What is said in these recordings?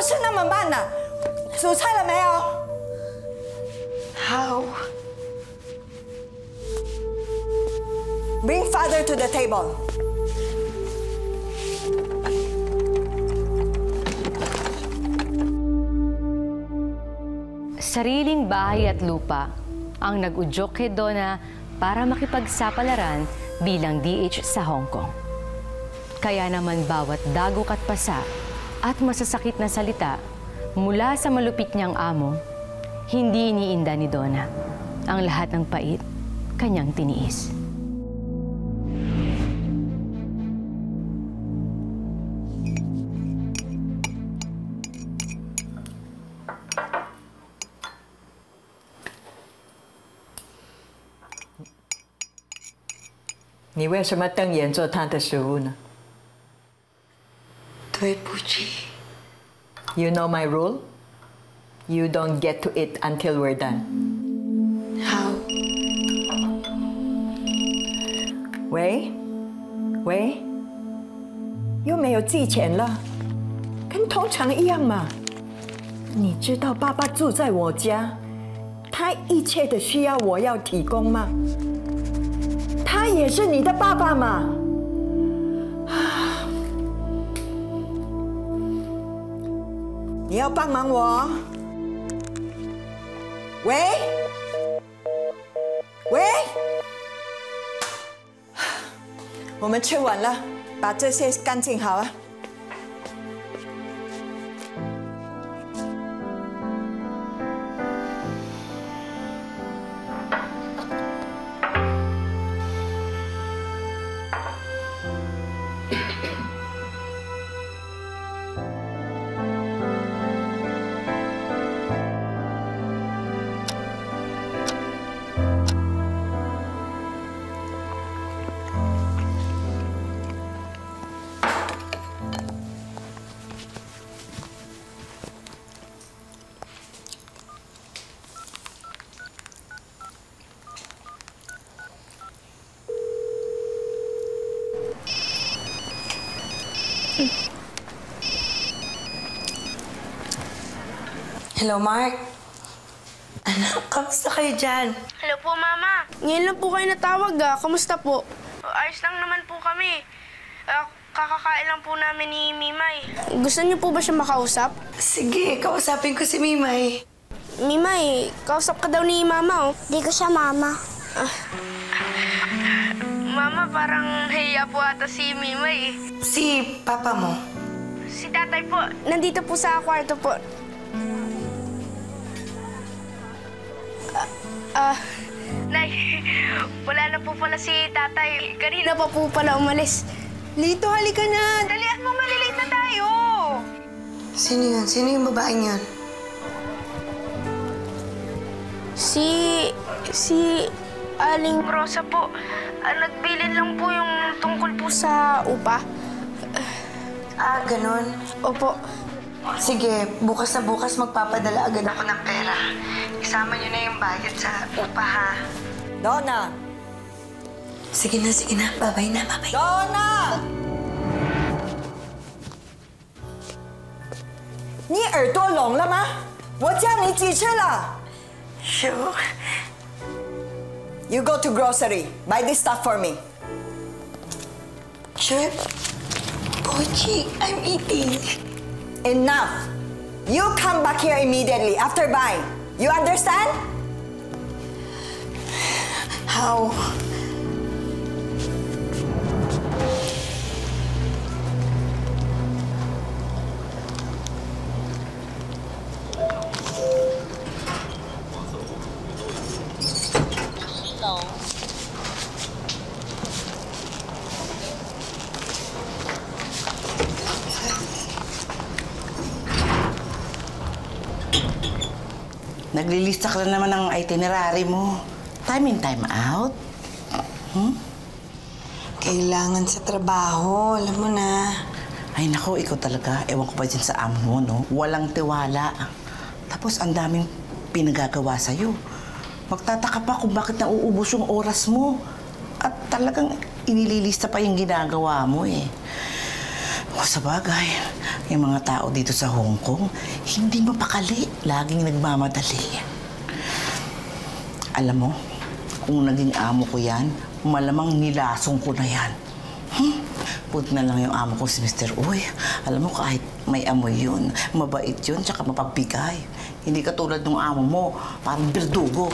是那么慢呢？煮菜了没有？好。Bring father to the table. Sariling bahay at lupa ang nag-udyok kay Donna para makipagsapalaran bilang DH sa Hong Kong. Kaya naman bawat dagok at pasa at masasakit na salita mula sa malupit niyang amo, hindi iniinda ni Donna. Ang lahat ng pait, kanyang tiniis. Ni 为什么瞪眼做他的食物呢？对不起。You know my rule? You don't get to eat until we're done. 好。喂，喂，又没有寄钱了，跟通常一样嘛。你知道爸爸住在我家，他一切的需要我要提供吗？他也是你的爸爸嘛。你要帮忙我？喂，喂，我们吃完了，把这些干净好啊。Hello, Mark. Anak, kamusta kayo dyan? Hello po, Mama. Ngayon lang po kayo natawag, Kamusta po? Ayos lang naman po kami. Kakakain lang po namin ni Mimay. Gusto niyo po ba siya makausap? Sige, kausapin ko si Mimay. Mimay, kausap ka daw ni Mama, oh. Di ko siya mama. Mama, parang nahiya po ata si Mimay. Si Papa mo? Si Tatay po. Nandito po sa kwarto po. Nay, wala na po pala si Tatay. Kanina pa po pala umalis. Lito, halika na. Dalian mo, malilate na tayo. Sino yun? Sino yung babaeng yun? Si Aling Rosa po. Nagbilin lang po yung tungkol po sa upa. Ganun. Opo. Sige, bukas na bukas magpapadala agad ako ng pera. Isama niyo na yung bayad sa upa, ha? Donna! Sige na, sige na. Babay na, babay. Donna！你耳朵聋了吗？我叫你几次了 Sure.？You go to grocery. Buy this stuff for me. Sure. Pochi, I'm eating. Enough. You come back here immediately after buying. You understand? How? Naglilista ka na naman ng itinerary mo. Time in, time out. Kailangan sa trabaho, alam mo na. Ay, nako, ikaw talaga. Ewan ko pa dyan sa amo mo, no? Walang tiwala. Tapos, ang daming pinagagawa sa'yo. Magtataka pa kung bakit nauubos yung oras mo. At talagang inililista pa yung ginagawa mo, eh. O, sa bagay, Yung mga tao dito sa Hong Kong, hindi mapakali. Laging nagmamadali. Alam mo, kung naging amo ko yan, malamang nilasong ko na yan. Buti na lang yung amo ko si Mr. Uy. Alam mo, kahit may amoy yun, mabait yun, tsaka mapagbigay. Hindi katulad ng amo mo, parang birdugo.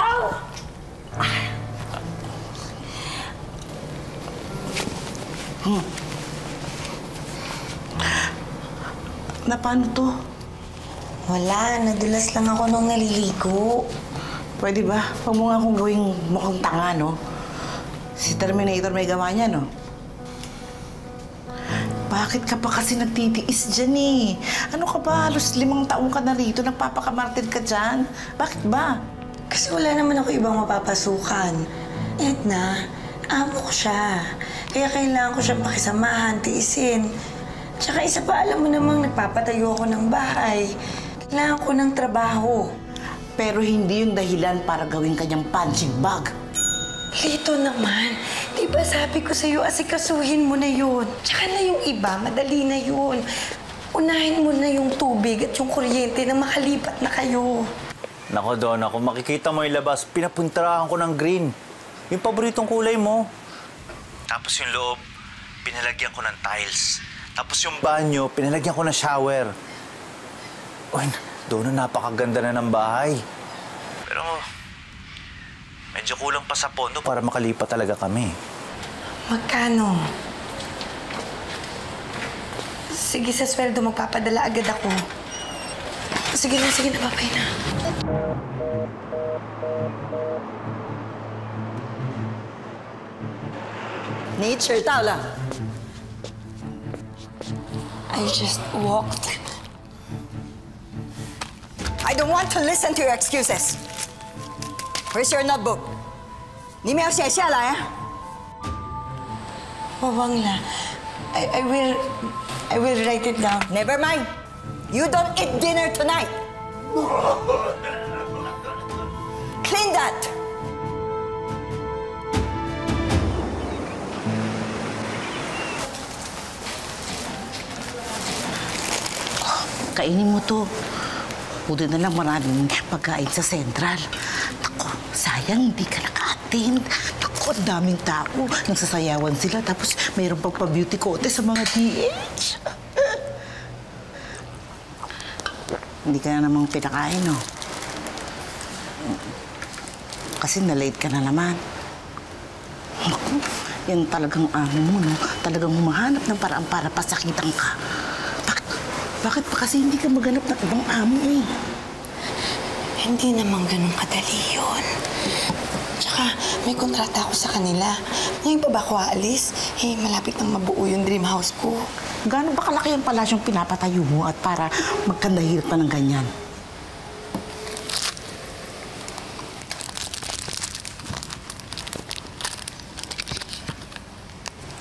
Na paano to? Wala, nadulas lang ako nung naliligo. Pwede ba? Huwag mo nga akong gawing mukhang tanga, no? Si Terminator may gawa niya, no? Bakit ka pa kasi nagtitiis dyan, eh? Ano ka ba? Halos 5 taong ka na rito, nagpapakamartin ka dyan. Bakit ba? Kasi wala naman ako ibang mapapasukan. Edna, amo ko siya. Kaya kailangan ko siya pakisamahan, tiisin. Tsaka isa pa, alam mo namang nagpapatayo ako ng bahay. Kailangan ko ng trabaho. Pero hindi yung dahilan para gawin kanyang punching bag. Lito naman. Di ba sabi ko sa'yo, asikasuhin mo na yun. Tsaka na yung iba, madali na yun. Unahin mo na yung tubig at yung kuryente na makalipat na kayo. Nako, Donna, kung makikita mo yung labas, pinapuntarahan ko ng green. Yung paboritong kulay mo. Tapos yung loob, pinalagyan ko ng tiles. Tapos yung banyo, pinalagyan ko ng shower. Uy, Donna, napakaganda na ng bahay. Pero medyo kulang pa sa pondo para makalipat talaga kami. Magkano? Sige, sa sweldo magpapadala agad ako. Sige na, babay na.你迟到了。 I just walked. I don't want to listen to your excuses. Where's your notebook? 你没有写下来啊？ Wawangla. I will write it down. Never mind. You don't eat dinner tonight. Clean that. Kainin mo to. Buti na lang maraming pagkain sa Central. Naku, sayang hindi ka naka-attend. Naku, ang daming tao. Nagsasayawan sila, tapos mayroon pang pa-beauty contest sa mga DH. Hindi ka na namang pinakain, no? Kasi na-late ka na naman. Naku, yan talagang amo mo, no? Talagang humahanap ng paraan para pasakitan ka. Bakit pa kasi hindi ka maganap ng ibang amo, eh? Hindi naman ganun kadali yun. Tsaka, may kontrata ako sa kanila. Ngayon pa ba ako aalis? Eh, malapit nang mabuo yung dream house ko. Gaano ba kalaki ang palasyong pinapatayo mo at para magkandahirap pa ng ganyan?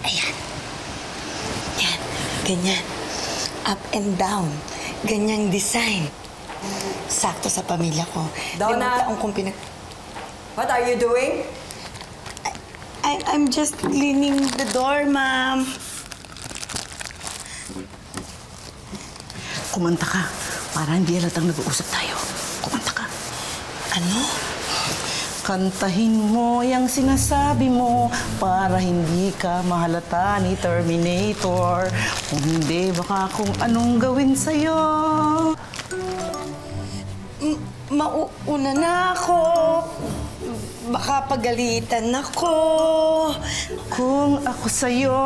Ayan. Yan. Ganyan. Up and down. Ganyang design. Sakto sa pamilya ko. Donna! Taong kong What are you doing? I'm just cleaning the door, ma'am. Kumanta ka. Para hindi halatang nag-uusap tayo. Kumanta ka. Ano? Kantahin mo yung sinasabi mo para hindi ka mahalata ni Terminator. Kung hindi, baka kung anong gawin sa'yo. Mauuna na ako. Baka pagalitan ako. Kung ako sa'yo,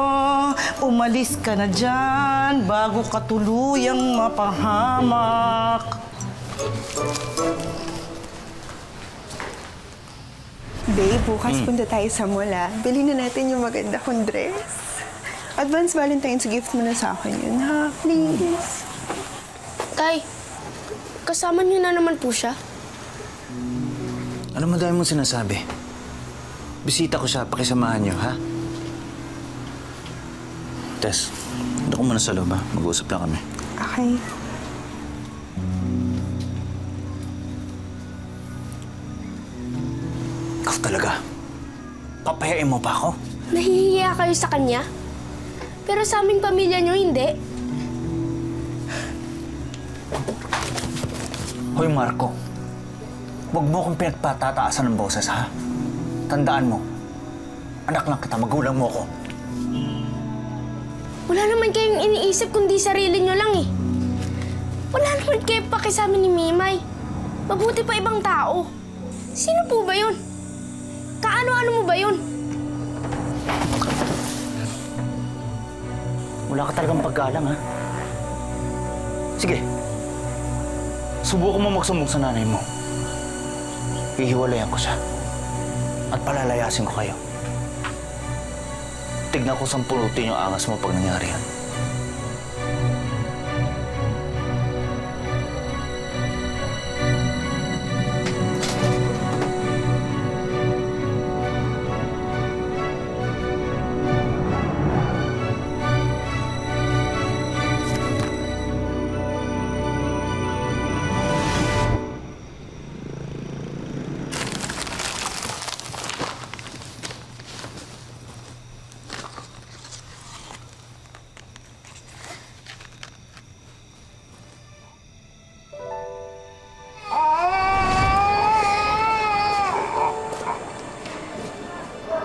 umalis ka na dyan bago ka tuluyang mapahamak. Babe, bukas punta tayo sa mall, ah. Bilhin na natin yung maganda kong dress. Advance Valentine's gift mo na sa akin yun, ha? Please. Tay, kasama niyo na naman po siya? Ano mo dahil mong sinasabi? Bisita ko siya, pakisamahan niyo, ha? Tess, doon ko muna sa loob, ha? Mag-uusap lang kami. Okay. Ikaw talaga. Papayain mo pa ako? Nahihiya kayo sa kanya? Pero sa aming pamilya niyo, hindi. Hoy, Marco. Huwag mo akong pinagpatataasan ng boses, ha? Tandaan mo, anak lang kita, magulang mo ko. Wala naman kayong iniisip kundi sarili nyo lang eh. Wala naman kayo pakisabi ni Mimay. Mabuti pa ibang tao. Sino po ba yun? Kaano-ano mo ba yun? Wala ka talagang paggalang, ha? Sige. Subukan mo magsumbong sa nanay mo. Hihiwalayan ko siya. At palalayasin ko kayo. Tignan ko saan pulutin yung angas mo pag nangyari yan.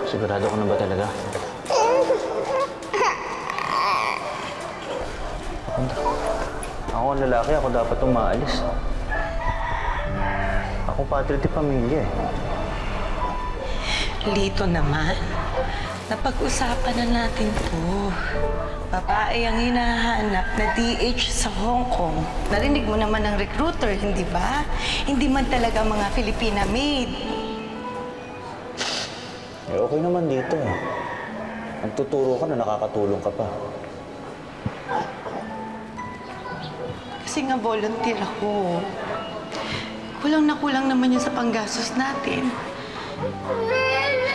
Sigurado ka na ba talaga? Ako ang lalaki, ako dapat umaalis. Ako patri di pamilya eh. Lito naman. Napag-usapan na natin to. Babae ang hinahanap na DH sa Hong Kong. Narinig mo naman ng recruiter, hindi ba? Hindi man talaga mga Filipina made. Eh, okay naman dito eh. Nagtuturo ka na nakakatulong ka pa. Kasi nga volunteer ako. Kulang na kulang naman yun sa panggastos natin.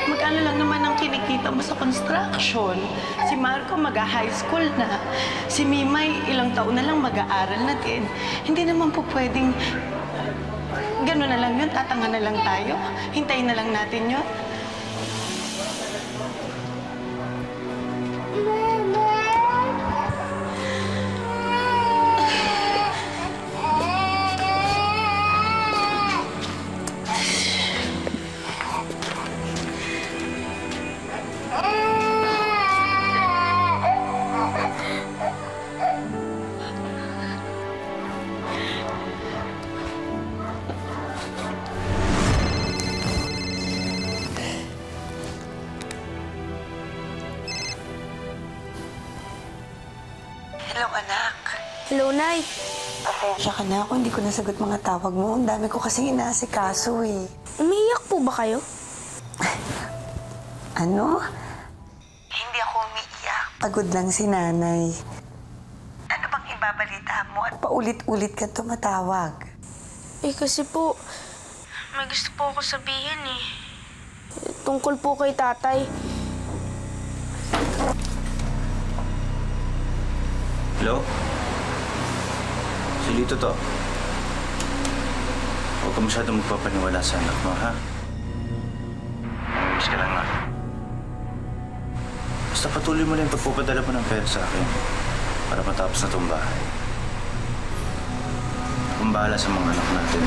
Magkano lang naman ang kinikita mo sa construction? Si Marco mag-high school na. Si Mimay ilang taon na lang mag-aaral na din. Hindi naman po pwedeng gano'n na lang yun, tatanga na lang tayo. Hintayin na lang natin yun. Hello, anak. Hello, Nay. Pasensya ka na ako, hindi ko nasagot mga tawag mo. Ang dami ko kasing inaasikaso eh. Umiiyak po ba kayo? Ano? Hindi ako umiiyak. Pagod lang si nanay. Ano bang ibabalita mo at paulit-ulit ka tumatawag? Eh kasi po, may gusto po ako sabihin eh. Tungkol po kay tatay. Hello? Si Lito to. Huwag ka masyadong magpapaniwala sa anak mo, ha? Miss ka lang nga. Basta patuloy mo lang yung pagpapadala mo ng pera sa akin para matapos na itong bahay. Akong bahala sa mga anak natin.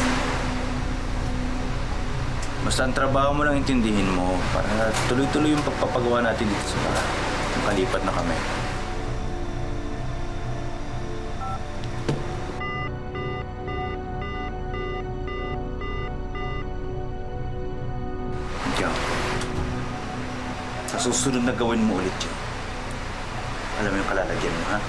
Basta ang trabaho mo lang intindihin mo para tuloy-tuloy yung pagpapagawa natin dito sa bahay. Kung kalipat na kami. Sa susunod na gawin mo ulit yun. Alam mo yung kalalagyan mo, ha?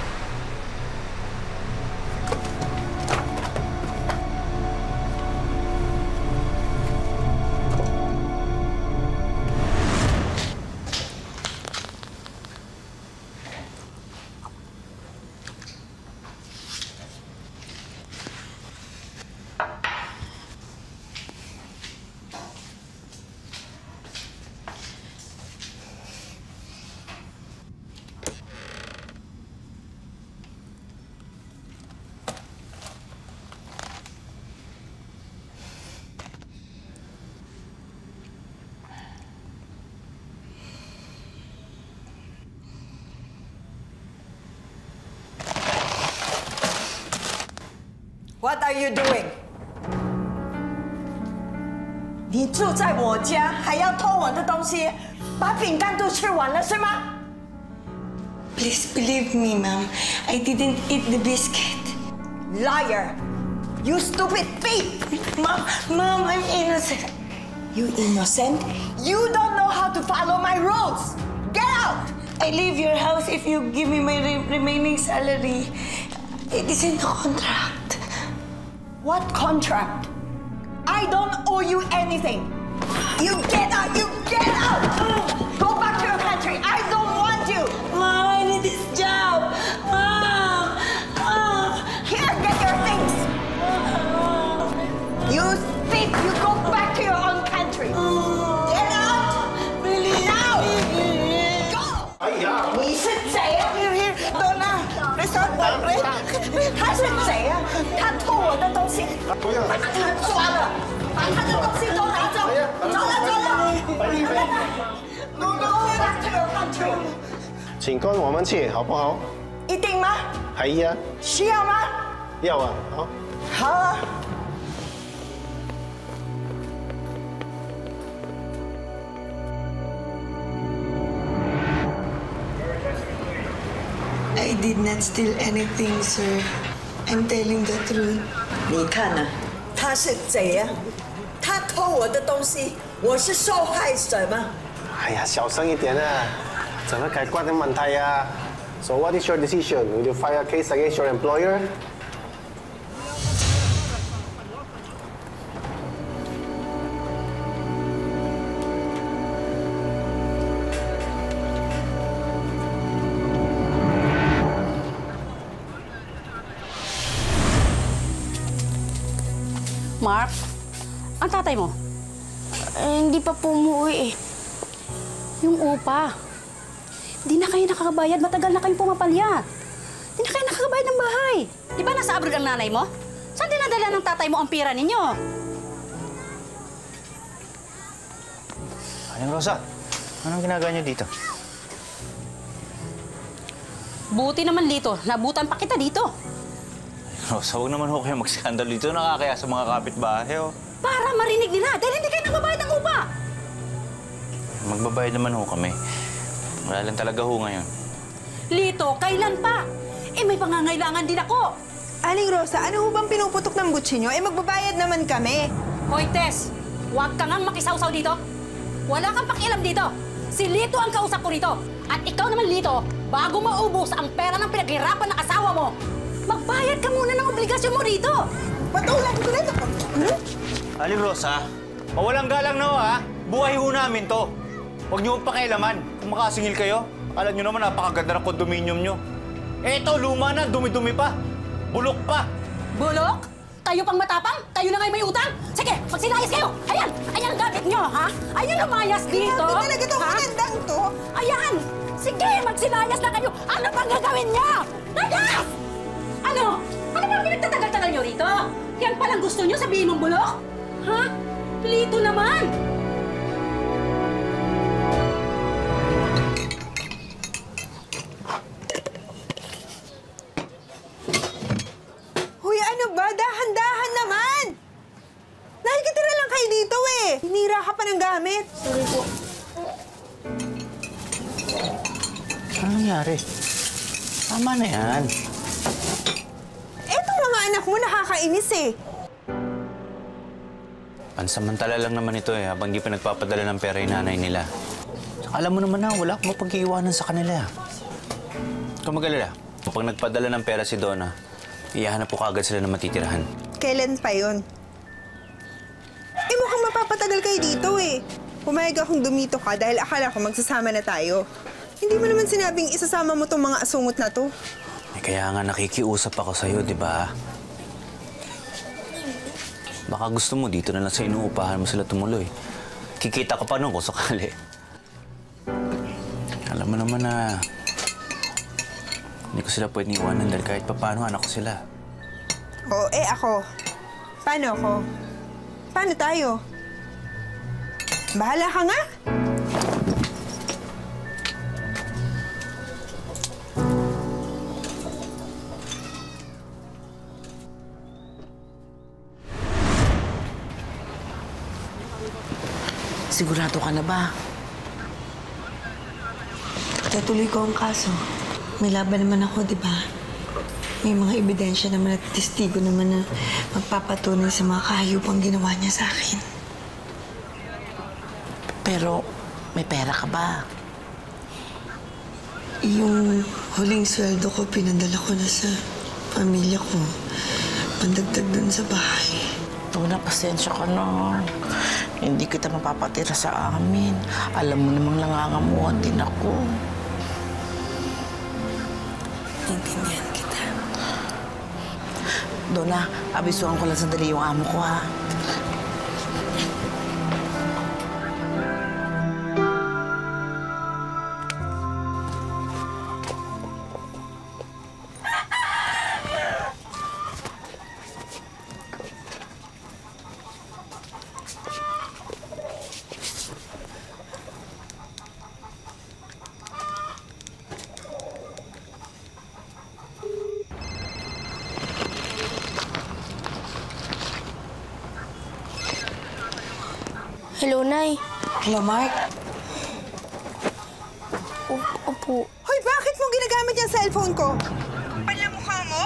What are you doing? 你住在我家，还要偷我的东西，把饼干都吃完了是吗？ Please believe me, Ma'am. I didn't eat the biscuit. Liar! You stupid thief! Ma'am, I'm innocent. You innocent? You don't know how to follow my rules! Get out! I leave your house if you give me my remaining salary. It is in the contract. What contract? I don't owe you anything! You get out! You get out! Go back to your country! I don't want you! Mom, I need this job. Mom! Here, get your things! You thief! You go back to your own country! Get out! Really? Now! Go! 哎呀，你是谁啊？ Donna, resort boyfriend. 他是谁啊？他偷我的东西，不要把他抓了，把他的东西都拿走，走了走了。Go back to your country！请跟我们去好不好？一定吗？係啊，需要吗？要啊，好。好啊。 I did not steal anything, sir. I'm telling the truth. 你看啊，他是贼啊！他偷我的东西，我是受害者吗？哎呀，小聲一點啊，怎麼解決啲問題啊？So what is your decision? Will you file a case against your employer? Mark, ang tatay mo? Hindi pa po umuwi eh. Yung upa. Di na kayo nakakabayad. Matagal na kayong pumapalya. Di na kayo nakakabayad ng bahay. Di ba nasa abroad ang nanay mo? Saan dinadala ng tatay mo ang pira ninyo? Aling Rosa, anong ginagawa niyo dito? Buti naman dito. Nabutan pa kita dito. Rosa, huwag naman ho kayo mag-skandal dito. Nakakaya sa mga kapitbahay, oh. Para marinig nila dahil hindi kayo nagbabayad ng upa. Magbabayad naman ho kami. Wala lang talaga ho ngayon. Lito, kailan pa? Eh, may pangangailangan din ako. Aling Rosa, ano ho bang pinuputok ng butsi nyo? Eh, magbabayad naman kami. Hoy, Tess, huwag ka ngang makisawsaw dito. Wala kang pakialam dito. Si Lito ang kausap ko rito. At ikaw naman, Lito, bago maubos ang pera ng pinaghirapan ng asawa mo, magbayad ka muna ng obligasyon mo rito. Patulan ko na ito. Aling Rosa, mawalang galang na ho, ha? Buhay ho namin to. Huwag niyo pakialaman. Kung makasingil kayo, alam niyo naman napakaganda ng kondominium niyo. Eto, luma na, dumi-dumi pa. Bulok pa. Bulok? Kayo pang matapang? Kayo na ngayon may utang? Sige, magsinayas kayo! Ayan! Ayan ang gamit nyo, ha? Ayan lumayas dito! Grabe talaga itong ha? magandang to. Ayan! Sige, magsinayas na kayo! Ano pang gagawin nyo? Layas! Ano? Ano bang pinagtatagal-tagal nyo rito? Yan palang gusto nyo sabihin mong bulok? Ha? Lito naman! Huy, ano ba? Dahan-dahan naman! Nakikitira lang kayo dito eh. Hinira ka pa ng gamit. Sorry po. Ano nangyari? Tama na yan. Eto mga anak mo nakakainis eh. Pansamantala lang naman ito eh, habang di pa nagpapadala ng pera yung nanay nila. Saka alam mo naman na, wala akong mapag-iiwanan sa kanila. Kung mag-alala, kapag nagpadala ng pera si Donna, iyahanap po kaagad sila na matitirahan. Kailan pa yun? Eh mukhang mapapatagal kayo dito eh. Pumayag akong dumito ka dahil akala ko magsasama na tayo. Hindi mo naman sinabing isasama mo tong mga asungot na to. Eh, kaya nga nakikiusap ako sa'yo, di ba? Baka gusto mo dito na lang sa inuupahan mo sila tumuloy. Kikita ka pa nun kung sakali. Alam mo naman na hindi ko sila pwedeng iwanan dahil kahit paano anak ko sila. Oo, eh ako. Paano ako? Paano tayo? Bahala ka nga. sigurado ka na ba? Tatuloy ko ang kaso. May laban naman ako, di ba? May mga ebidensya naman at testigo naman na magpapatunay sa mga kahayupang ginawa niya sa akin. Pero may pera ka ba? Yung huling sweldo ko, pinadala ko na sa pamilya ko. Pandagdag dun sa bahay. Donna, pasensya ka na. Hindi kita mapapatira sa amin. Alam mo namang nangangamuhan din ako. Intindihan kita. Donna, abisuhan ko lang sandali yung amo ko, ha? Hello, Nay. Hello, Mark. Opo. Hoy, bakit mo ginagamit yung cellphone ko? Palamukha mo?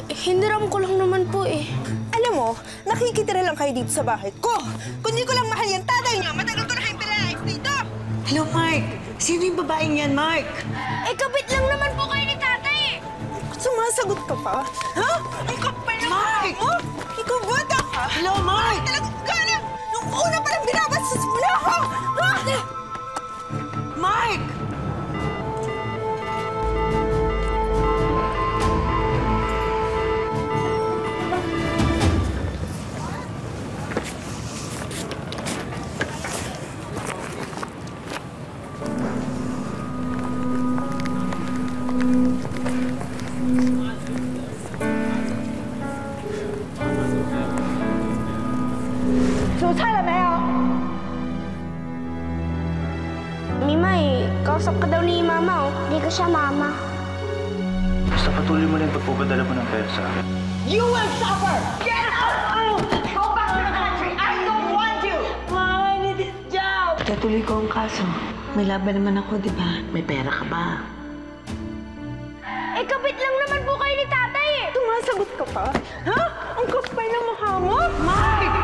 Hiniram ko lang naman po eh. Alam mo, nakikitira lang kayo dito sa bahay ko. Kung di ko lang mahal yung tatay niyo, matagal ko na kayong pinalayas dito. Hello, Mark. Sino yung babaeng yan, Mark? Eh, kabit lang naman po kayo ni tatay eh. Sumasagot ka pa? Ha? Ang kapal ng Mark! mo? Ikaw bata ka? Hello, Mark! Talagang gana! Nung una pa lang binabastos mo na ako! Ha? Mark! Mimay, kausap ka daw ni Mama oh. Hindi ko siya Mama. Basta patuloy mo na yung pagpapadala mo ng pera sa akin. You will suffer! Get out! Go back to the country! I don't want you! Mom, I need this job! Tatuloy ko ang kaso. May laban naman ako, di ba? May pera ka ba? Eh, kabit lang naman po kayo ni tatay eh. Sumasagot ka pa? Ha? Ang kapal ng mukha mo? Mark!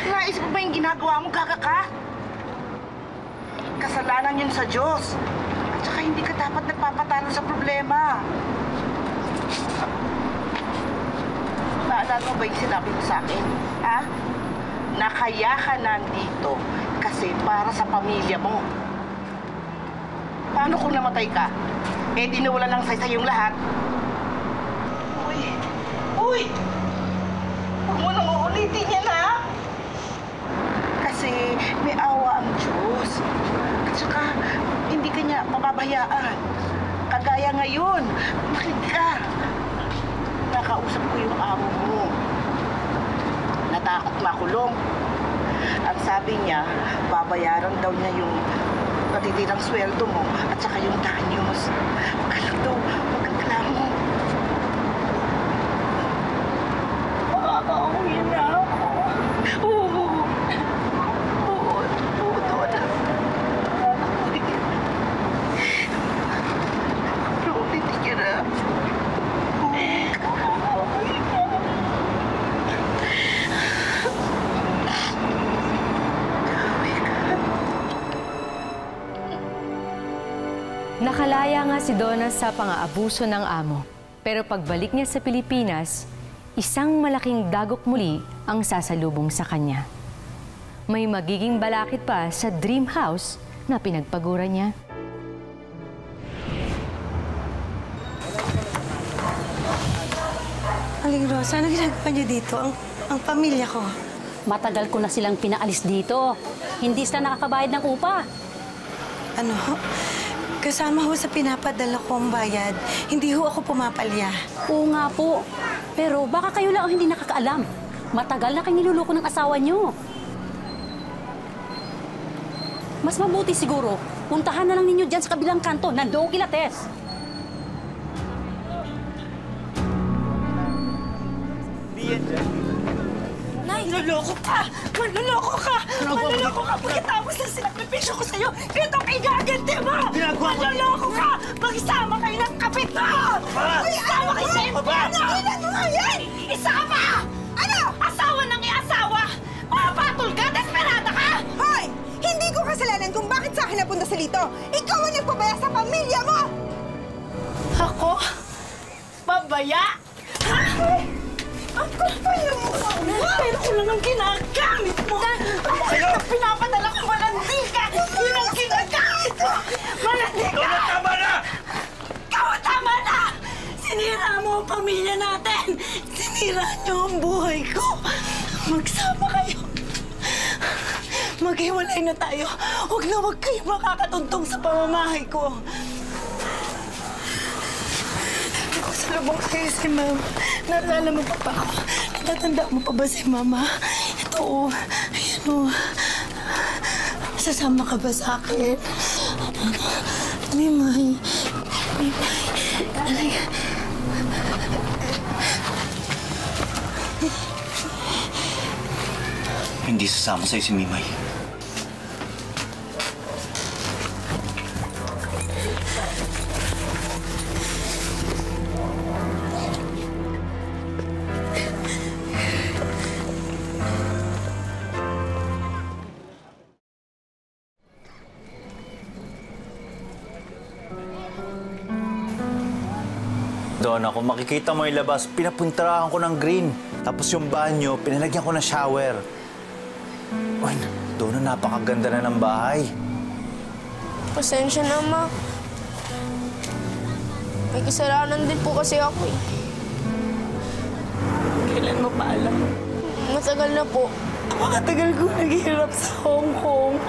Naisip mo ba yung ginagawa mo, gaga ka? Kasalanan yun sa Diyos. At saka hindi ka dapat nagpapatalo sa problema. Naalala mo ba yung sinabi mo sa akin? Ha? Na kaya ka nandito kasi para sa pamilya mo. Paano kung namatay ka? Eh, di nawala ng saysay yung lahat. Uy! Uy! Huwag mo nang uulitin yan, ha? Kasi may awa ang Diyos. At saka, hindi ka niya mababayaan. Kagaya ngayon, makinig ka. Nakausap ko yung amo mo. Natakot makulong. Ang sabi niya, babayaran daw niya yung natitirang sweldo mo at saka yung danyos. Huwag ka lang daw, huwag kang kalamo. Makakauwi na ako. Oo. Oo, Donna. Ulitin ka na. Malaya nga si Donna sa pang-aabuso ng amo. Pero pagbalik niya sa Pilipinas, isang malaking dagok muli ang sasalubong sa kanya. May magiging balakid pa sa dream house na pinagpaguran niya. Aling Rosa, ano ginagawa niyo dito? Ang pamilya ko. Matagal ko na silang pinaalis dito. Hindi sila nakakabayad ng upa. Ano? Kasama ho sa pinapadala ko ang bayad. Hindi ho ako pumapalya. Oo nga po. Pero baka kayo lang ang hindi nakakaalam. Matagal na kayo niluloko ng asawa niyo. Mas mabuti siguro, puntahan na lang ninyo dyan sa kabilang kanto. Nandoon kila Tess. Nay! Manloloko ka! Manloloko ka! Manloloko ka! Pagkatapos ng sinakripisyo ko sa'yo, ito ang igaganti mo! Manloloko ka! Magsama kayo ng kapit mo! Magsama kayo sa impyerno! Ilan mo nga yan! Isa ka pa! Ano? Asawa ng iasawa! Mapatol ka! Desperada ka! Hoy! Hindi ko kasalanan kung bakit sa akin napunta si Lito. Ikaw ang nagpabaya sa pamilya mo! Ako? Pabaya? Ha? Ang kapal mo! Pero ko lang ang ginagamit mo! Ang pinapadala ko malandi ka! Yun ang ginagamit mo! Malandi ka! Tama na! Tama na! Sinira mo ang pamilya natin! Sinira niyo ang buhay ko! Magsama kayo! Maghiwalay na tayo! Huwag na huwag kayo makakatuntong sa pamamahay ko! Salubong kayo si Ma'am. Naalala mo pa ba ako? Natatanda mo pa ba si Mama? Ito, oh. Ayan, oh. Sasama ka ba sa akin? Mimay. Mimay. Alay. Hindi sasama sa'yo si Mimay. Donna, kung makikita mo yung labas, pinapuntarahan ko ng green. Tapos yung banyo, pinalagyan ko ng shower. Uy, Donna, napakaganda na ng bahay. Pasensya na, Ma. May kasalanan din po kasi ako eh. Kailan mo pa alam? Matagal na po. Matagal ko naghihirap sa Hong Kong.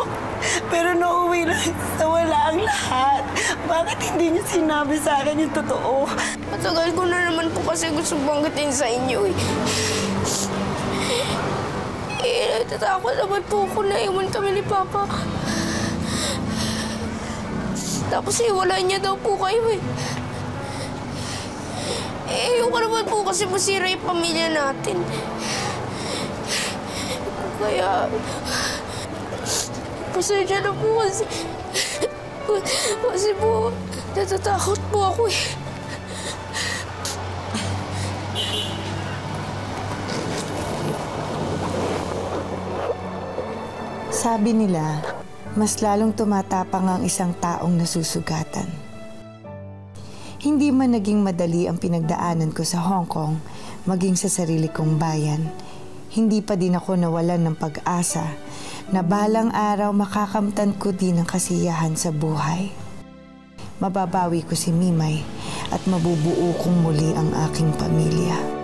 Pero nauwi na wala ang lahat. Bakit hindi niyo sinabi sa akin yung totoo? Matagal ko na naman po kasi gusto banggitin sa inyo eh. Natatakot naman po ako na iwan kami ni Papa. Tapos iwalay niya daw po kayo eh. Ayoko naman po kasi masira yung pamilya natin. Kaya... pasensya na po kasi... kasi po, natatakot po ako eh. Sabi nila, mas lalong tumatapang ang isang taong nasusugatan. Hindi man naging madali ang pinagdaanan ko sa Hong Kong, maging sa sarili kong bayan, hindi pa din ako nawalan ng pag-asa na balang araw makakamtan ko din ang kasiyahan sa buhay. Mababawi ko si Mimay at mabubuo kong muli ang aking pamilya.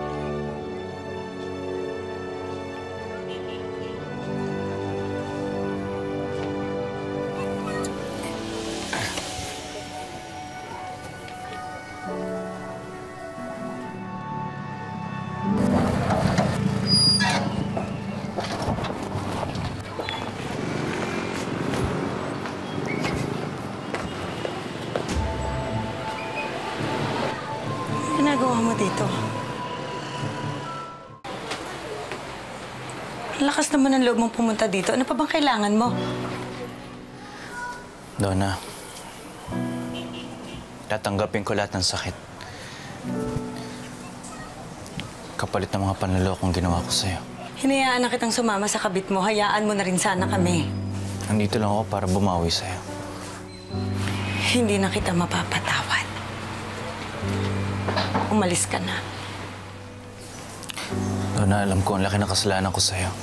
Ginagawa mo dito? Ang lakas naman ng loob mong pumunta dito. Ano pa bang kailangan mo? Donna, tatanggapin ko lahat ng sakit. Kapalit ng mga panlolokong ginawa ko sa'yo. Hinayaan na kitang sumama sa kabit mo. Hayaan mo na rin sana kami. Nandito lang ako para bumawi sa'yo. hindi na kita mapapatawad. Umalis ka na. Donna, alam ko ang laki na kasalanan ko sa'yo.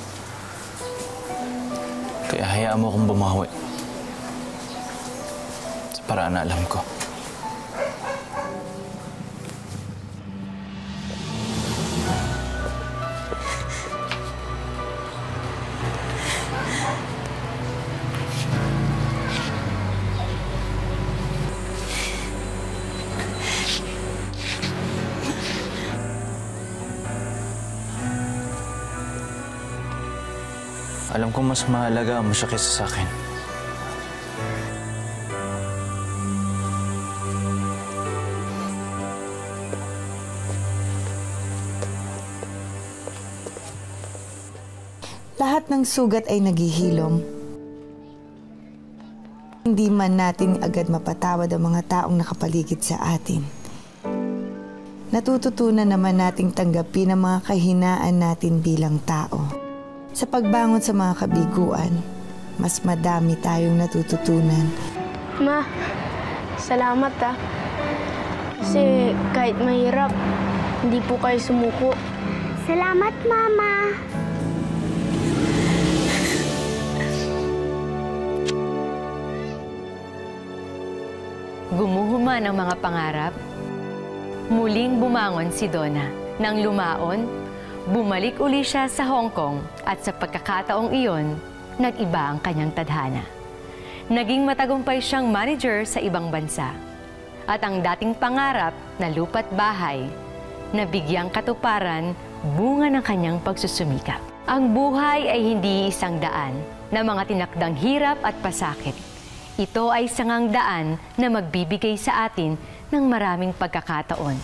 Kaya hayaan mo akong bumawi. Sa paraan na alam ko. Alam kong mas mahalaga mo siya kaysa sa akin. Lahat ng sugat ay naghihilom. Hindi man natin agad mapatawad ang mga taong nakapaligid sa atin. Natututunan naman nating tanggapin ang mga kahinaan natin bilang tao. Sa pagbangon sa mga kabiguan, mas madami tayong natututunan. Ma, salamat ah. Kasi kahit mahirap, hindi po kayo sumuko. Salamat, Mama. Gumuhuma ng mga pangarap. Muling bumangon si Donna. Nang lumaon, bumalik uli siya sa Hong Kong at sa pagkakataong iyon, nag-iba ang kanyang tadhana. Naging matagumpay siyang manager sa ibang bansa. At ang dating pangarap na lupa't bahay, nabigyang katuparan bunga ng kanyang pagsusumikap. Ang buhay ay hindi isang daan na mga tinakdang hirap at pasakit. Ito ay sangang daan na magbibigay sa atin ng maraming pagkakataon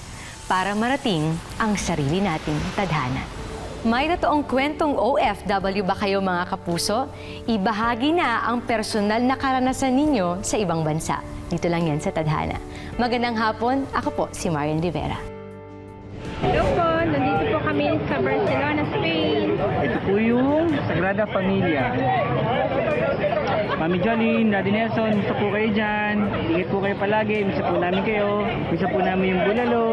para marating ang sarili nating tadhana. May totoong kwentong OFW ba kayo mga kapuso? Ibahagi na ang personal na karanasan ninyo sa ibang bansa. Dito lang yan sa Tadhana. Magandang hapon, ako po si Marian Rivera. Hello po, nandito po kami sa Barcelona, Spain. Ito po yung Sagrada Familia. Mami Jolene, Daddy Nelson, gusto po kayo dyan. Ingat po kayo palagi, gusto po namin kayo. Gusto po namin yung bulalo,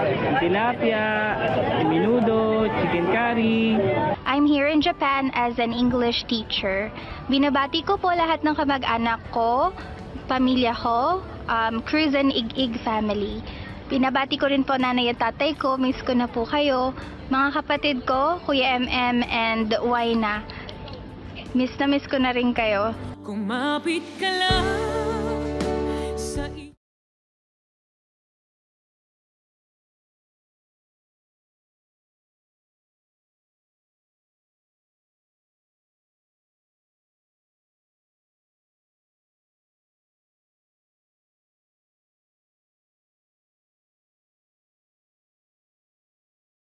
yung tilapia, yung menudo, chicken curry. I'm here in Japan as an English teacher. Binabati ko po lahat ng kamag-anak ko, pamilya ko, Cruz and Ig-Ig family. Binabati ko rin po nanay at tatay ko, miss ko na po kayo. Mga kapatid ko, Kuya MM and Waina. Miss na miss ko na rin kayo. Kumapit ka lang.